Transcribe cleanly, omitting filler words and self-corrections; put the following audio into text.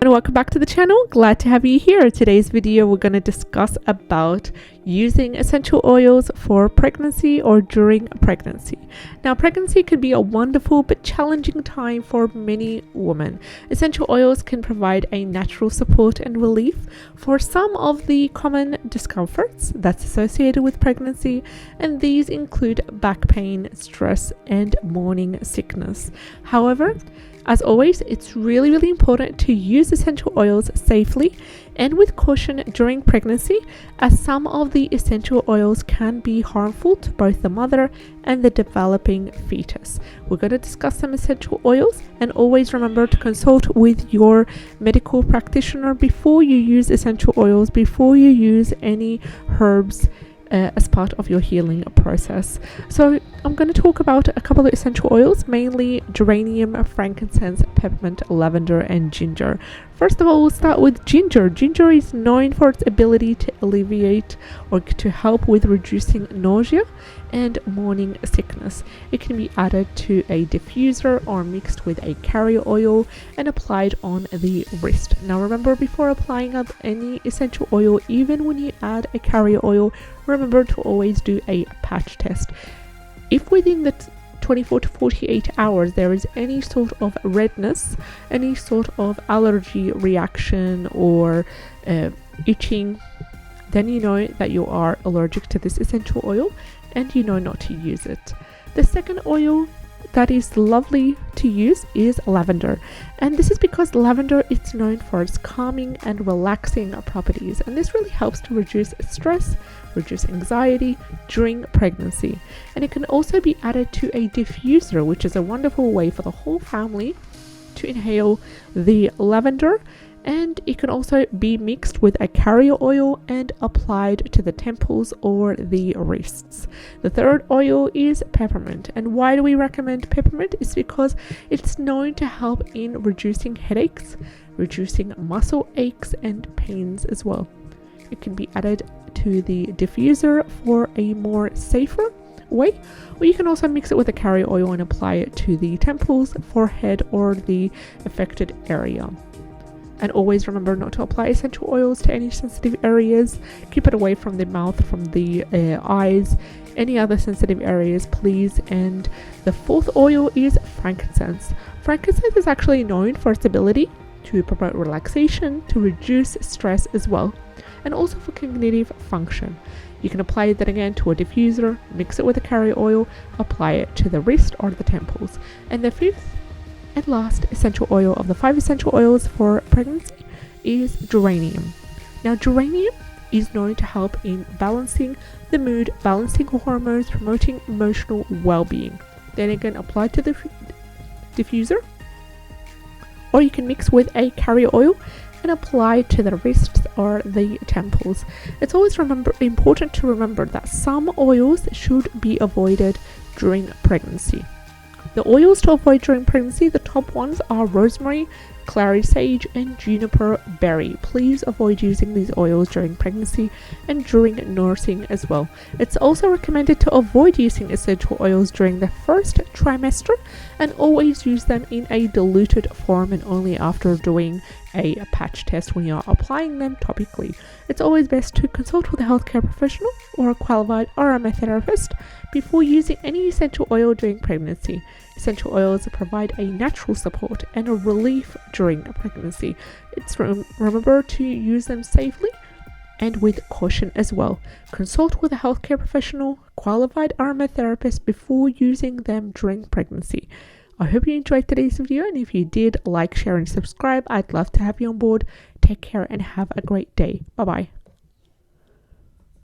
And welcome back to the channel. Glad to have you here. Today's video we're going to discuss about using essential oils for pregnancy or during pregnancy. Now, pregnancy can be a wonderful but challenging time for many women. Essential oils can provide a natural support and relief for some of the common discomforts that's associated with pregnancy, and these include back pain, stress, and morning sickness. However, as always, it's really important to use essential oils safely and with caution during pregnancy, as some of the essential oils can be harmful to both the mother and the developing fetus. We're going to discuss some essential oils, and always remember to consult with your medical practitioner before you use essential oils, before you use any herbs as part of your healing process. So I'm going to talk about a couple of essential oils, mainly geranium, frankincense, peppermint, lavender, and ginger. First of all, we'll start with ginger. Ginger is known for its ability to alleviate or to help with reducing nausea and morning sickness. It can be added to a diffuser or mixed with a carrier oil and applied on the wrist. Now remember, before applying any essential oil, even when you add a carrier oil, remember to always do a patch test. If within the 24 to 48 hours there is any sort of redness, any sort of allergy reaction or itching, then you know that you are allergic to this essential oil and you know not to use it. The second oil that is lovely to use is lavender, and this is because lavender is known for its calming and relaxing properties, and this really helps to reduce stress, reduce anxiety during pregnancy. And it can also be added to a diffuser, which is a wonderful way for the whole family to inhale the lavender, and it can also be mixed with a carrier oil and applied to the temples or the wrists. The third oil is peppermint, and why do we recommend peppermint? Is because it's known to help in reducing headaches, reducing muscle aches and pains as well. It can be added to the diffuser for a more safer way, or you can also mix it with a carrier oil and apply it to the temples, forehead, or the affected area. And always remember not to apply essential oils to any sensitive areas. Keep it away from the mouth, from the eyes, any other sensitive areas, please. And the fourth oil is frankincense. Frankincense is actually known for its ability to promote relaxation, to reduce stress as well, and also for cognitive function. You can apply that again to a diffuser, mix it with a carrier oil, apply it to the wrist or the temples. And the fifth and last essential oil of the 5 essential oils for pregnancy is geranium. Now, geranium is known to help in balancing the mood, balancing hormones, promoting emotional well-being. Then again, apply to the diffuser, or you can mix with a carrier oil and apply to the wrists or the temples. It's always important to remember that some oils should be avoided during pregnancy. The oils to avoid during pregnancy, the top ones are rosemary, clary sage, and juniper berry. Please avoid using these oils during pregnancy and during nursing as well. It's also recommended to avoid using essential oils during the first trimester, and always use them in a diluted form and only after doing a patch test when you're applying them topically. It's always best to consult with a healthcare professional or a qualified aromatherapist before using any essential oil during pregnancy. Essential oils provide a natural support and a relief during pregnancy. Remember to use them safely and with caution as well. Consult with a healthcare professional, qualified aromatherapist before using them during pregnancy. I hope you enjoyed today's video, and if you did, like, share, and subscribe. I'd love to have you on board. Take care and have a great day. Bye bye.